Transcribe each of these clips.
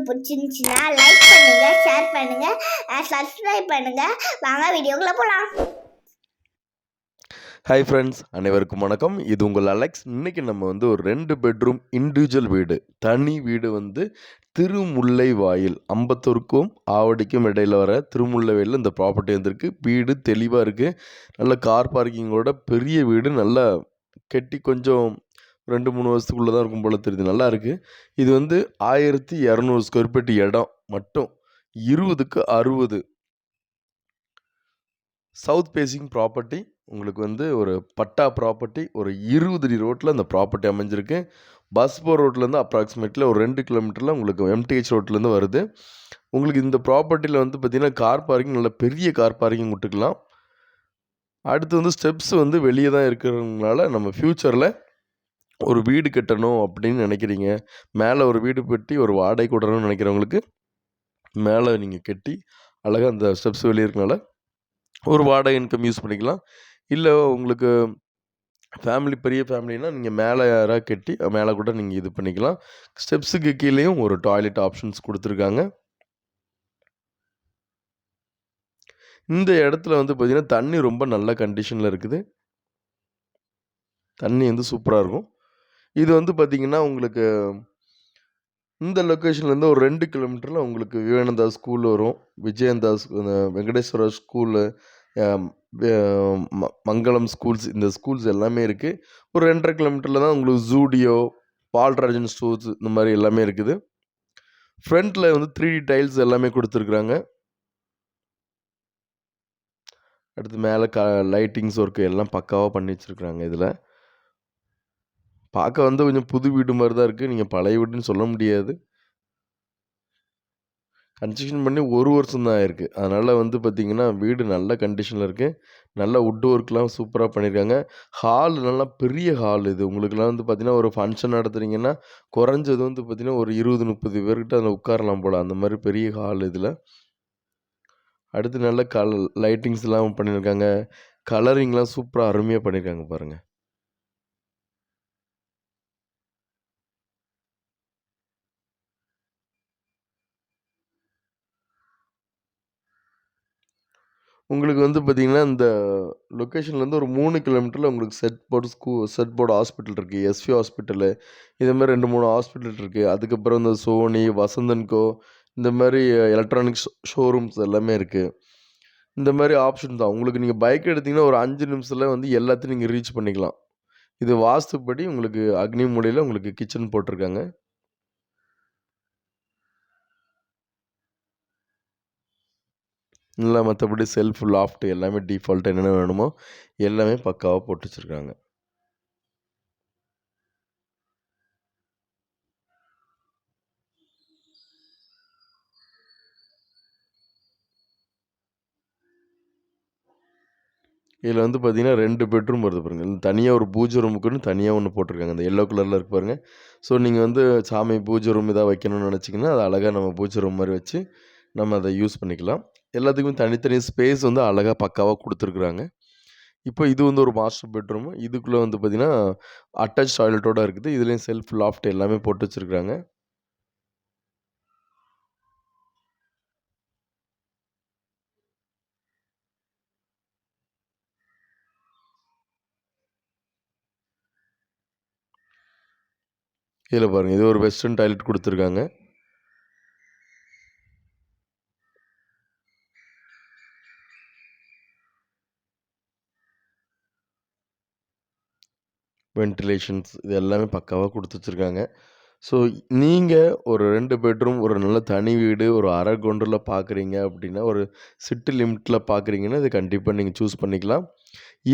பிடிச்சிருந்துச்சுன்னா லைக் பண்ணுங்க, ஷேர் பண்ணுங்க, சப்ஸ்கிரைப் பண்ணுங்க. வாங்க வீடியோக்குள்ள போலாம். ஹாய் ஃப்ரெண்ட்ஸ், அனைவருக்கும் வணக்கம். இது உங்கள் அலெக்ஸ். இன்றைக்கி நம்ம ஒரு 2 பெட்ரூம் இண்டிவிஜுவல் வீடு, தனி வீடு திருமுல்லை வாயில், அம்பத்தூருக்கும் ஆவடிக்கும் இடையில் வர திருமுல்லை வாயில் இந்த ப்ராப்பர்ட்டி வந்திருக்கு. வீடு தெளிவாக இருக்குது, நல்ல கார் பார்க்கிங்கோட பெரிய வீடு, நல்லா கெட்டி கொஞ்சம் 2-3 வருஷத்துக்குள்ளே தான் இருக்கும் போல தெரியுது. நல்லா இருக்குது. இது 1200 ஸ்கொயர் ஃபீட் இடம் மட்டும், 20க்கு 60 சவுத் பேசிங் ப்ராப்பர்ட்டி. உங்களுக்கு ஒரு பட்டா ப்ராப்பர்ட்டி, ஒரு 20 அடி ரோட்டில் அந்த ப்ராப்பர்ட்டி அமைஞ்சிருக்கு. பஸ் போகிற ரோட்லேருந்து அப்ராக்சிமேட்லி ஒரு 2 கிலோமீட்டரில் உங்களுக்கு எம்டிஹெச் ரோட்லேருந்து வருது. உங்களுக்கு இந்த ப்ராப்பர்ட்டியில் பார்த்திங்கன்னா கார் பார்க்கிங், நல்ல பெரிய கார் பார்க்கிங் விட்டுக்கலாம். அடுத்து ஸ்டெப்ஸ் வெளியே தான் இருக்கிறதுனால நம்ம ஃப்யூச்சரில் ஒரு வீடு கட்டணும் அப்படின்னு நினைக்கிறீங்க, மேலே ஒரு வீடு கட்டி ஒரு வாடகை விடணும்னு நினைக்கிறவங்களுக்கு மேலே நீங்கள் கட்டி அழகாக அந்த ஸ்டெப்ஸ் வெளியே இருக்கனால ஒரு வாடகை இன்கம் யூஸ் பண்ணிக்கலாம். இல்லை உங்களுக்கு பெரிய ஃபேமிலினா நீங்கள் மேலே யாராக கட்டி மேலே கூட நீங்கள் இது பண்ணிக்கலாம். ஸ்டெப்ஸுக்கு கீழேயும் ஒரு டாய்லெட் ஆப்ஷன்ஸ் கொடுத்துருக்காங்க. இந்த இடத்துல பார்த்திங்கன்னா தண்ணி ரொம்ப நல்ல கண்டிஷனில் இருக்குது. தண்ணி சூப்பராக இருக்கும். இது பார்த்திங்கன்னா உங்களுக்கு இந்த லொக்கேஷன்லேருந்து ஒரு 2 கிலோமீட்டரில் உங்களுக்கு விவேகானந்தா ஸ்கூல் வரும், விஜயந்தாஸ், வெங்கடேஸ்வரா ஸ்கூலு, மங்களம் ஸ்கூல்ஸ், இந்த ஸ்கூல்ஸ் எல்லாமே இருக்குது. ஒரு 2.5 கிலோமீட்டரில் தான் உங்களுக்கு ஜூடியோ, பால்ராஜன் ஸ்டோர்ஸ் இந்த மாதிரி எல்லாமே இருக்குது. ஃப்ரண்ட்டில் 3D டைல்ஸ் எல்லாமே கொடுத்துருக்குறாங்க. அடுத்து மேலே லைட்டிங்ஸ் ஒர்க்கு எல்லாம் பக்காவாக பண்ணி வச்சுருக்குறாங்க. இதில் பார்க்க கொஞ்சம் புது வீடு மாதிரி தான் இருக்குது, நீங்கள் பழைய வீடுன்னு சொல்ல முடியாது. கன்ஸ்ட்ரக்ஷன் பண்ணி 1 வருஷம் தான் ஆயிருக்கு. அதனால் பார்த்திங்கன்னா வீடு நல்ல கண்டிஷனில் இருக்குது. நல்லா வுட் ஒர்க்லாம் சூப்பராக பண்ணியிருக்காங்க. ஹால் நல்லா பெரிய ஹால். இது உங்களுக்குலாம் பார்த்திங்கன்னா ஒரு ஃபங்க்ஷன் நடத்துகிறீங்கன்னா குறைஞ்சது பார்த்திங்கன்னா ஒரு 20-30 பேர்கிட்ட அதில் உட்காரலாம் போல், அந்த மாதிரி பெரிய ஹால் இதில். அடுத்து நல்ல லைட்டிங்ஸ்லாம் பண்ணியிருக்காங்க. கலரிங்லாம் சூப்பராக அருமையாக பண்ணியிருக்காங்க பாருங்கள். உங்களுக்கு பார்த்திங்கன்னா இந்த லொக்கேஷன்லேருந்து ஒரு 3 கிலோமீட்டரில் உங்களுக்கு செட் போர்டு ஹாஸ்பிட்டல் இருக்குது, எஸ்வி ஹாஸ்பிட்டலு, இதுமாதிரி 2-3 ஹாஸ்பிட்டல் இருக்குது. அதுக்கப்புறம் இந்த சோனி, வசந்தன்கோ, இந்த மாதிரி எலக்ட்ரானிக்ஸ் ஷோரூம்ஸ் எல்லாமே இருக்குது. இந்த மாதிரி ஆப்ஷன் தான். உங்களுக்கு நீங்கள் பைக் எடுத்திங்கன்னா ஒரு 5 நிமிஷத்தில் எல்லாத்தையும் நீங்கள் ரீச் பண்ணிக்கலாம். இது வாஸ்துப்படி உங்களுக்கு அக்னி மூலையில் உங்களுக்கு கிச்சன் போட்டிருக்காங்க. இல்லை, மற்றபடி செல்ஃப், லாஃப்ட் எல்லாமே டிஃபால்ட்டாக என்னென்ன வேணுமோ எல்லாமே பக்காவாக போட்டு வச்சுருக்காங்க. இதில் பார்த்திங்கன்னா 2 பெட்ரூம் வருது பாருங்கள். தனியாக ஒரு பூஜை ரூமுக்குன்னு தனியாக ஒன்று போட்டிருக்காங்க. அந்த எல்லோ கலரில் இருக்கு பாருங்கள். ஸோ நீங்கள் சாமி பூஜை ரூம் இதாக வைக்கணும்னு நினச்சிங்கன்னா அது அழகாக நம்ம பூஜை ரூம் மாதிரி வச்சு நம்ம அதை யூஸ் பண்ணிக்கலாம். எல்லாத்துக்குமே தனித்தனி ஸ்பேஸ் அழகாக பக்காவாக கொடுத்துருக்குறாங்க. இப்போ இது ஒரு மாஸ்டர் பெட்ரூமு. இதுக்குள்ளே பார்த்திங்கன்னா அட்டாச் டாய்லெட்டோடு இருக்குது. இதுலேயும் செல்ஃப், லாஃப்ட் எல்லாமே போட்டு வச்சுருக்குறாங்க. இதில் பாருங்கள், இது ஒரு வெஸ்டர்ன் டாய்லெட் கொடுத்துருக்காங்க. வென்டிலேஷன்ஸ் இது எல்லாமே பக்காவாக கொடுத்து வச்சுருக்காங்க. ஸோ நீங்கள் ஒரு 2 பெட்ரூம், ஒரு நல்ல தனி வீடு, ஒரு அரை கொண்டில் பார்க்குறீங்க அப்படின்னா, ஒரு சிட்டி லிமிட்டில் பார்க்குறீங்கன்னா இது கண்டிப்பாக நீங்கள் சூஸ் பண்ணிக்கலாம்.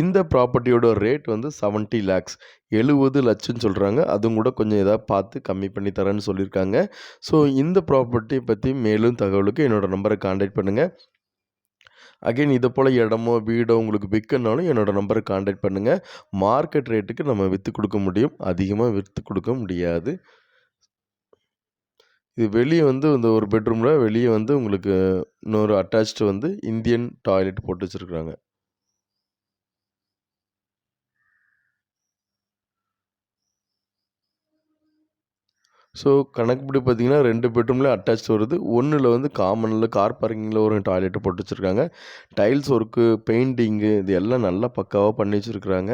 இந்த ப்ராப்பர்ட்டியோட ரேட் 70 lakhs, 70 லட்சம்னு சொல்கிறாங்க. அதுவும் கூட கொஞ்சம் எதாவது பார்த்து கம்மி பண்ணி தரேன்னு சொல்லியிருக்காங்க. ஸோ இந்த ப்ராப்பர்ட்டியை பற்றி மேலும் தகவலுக்கு என்னோடய நம்பரை கான்டாக்ட் பண்ணுங்கள். அகைன் இதை போல் இடமோ வீடோ உங்களுக்கு விற்கனாலும் என்னோடய நம்பரை கான்டாக்ட் பண்ணுங்கள். மார்க்கெட் ரேட்டுக்கு நம்ம விற்று கொடுக்க முடியும், அதிகமாக விற்று கொடுக்க முடியாது. இது வெளியே இந்த ஒரு பெட்ரூமில் வெளியே உங்களுக்கு இன்னொரு அட்டாச்டு இந்தியன் டாய்லெட் போட்டு வச்சுருக்குறாங்க. ஸோ கணக்குப்படி பார்த்தீங்கன்னா 2 பெட்ரூம்லேயும் அட்டாச் வருது. 1ல் வந்து காமனில் கார் பார்க்கிங்கில் ஒரு டாய்லெட் போட்டு வச்சுருக்காங்க. டைல்ஸ் ஒர்க்கு, பெயிண்டிங்கு இது எல்லாம் நல்லா பக்காவாக பண்ணி வச்சுருக்குறாங்க.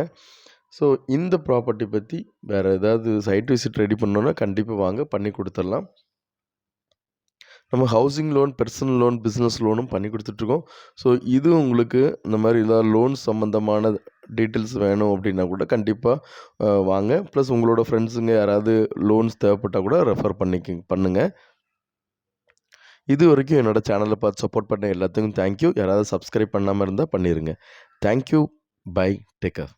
ஸோ இந்த ப்ராப்பர்ட்டி பற்றி வேறு ஏதாவது சைட் விசிட் ரெடி பண்ணோன்னா கண்டிப்பாக வாங்க பண்ணி கொடுத்துடலாம். நம்ம housing loan, personal loan, business லோனும் பண்ணி கொடுத்துட்ருக்கோம். ஸோ இது உங்களுக்கு இந்த மாதிரி ஏதாவது லோன் சம்மந்தமான டீட்டெயில்ஸ் வேணும் அப்படின்னா கூட கண்டிப்பாக வாங்க. ப்ளஸ் உங்களோட ஃப்ரெண்ட்ஸுங்க யாராவது லோன்ஸ் தேவைப்பட்டால் கூட ரெஃபர் பண்ணுங்கள். இது வரைக்கும் என்னோட சேனலை பார்த்து சப்போர்ட் பண்ண எல்லாத்துக்கும் தேங்க்யூ. யாராவது சப்ஸ்கிரைப் பண்ணாமல் இருந்தால் பண்ணிடுங்க. தேங்க்யூ. பை. Take care.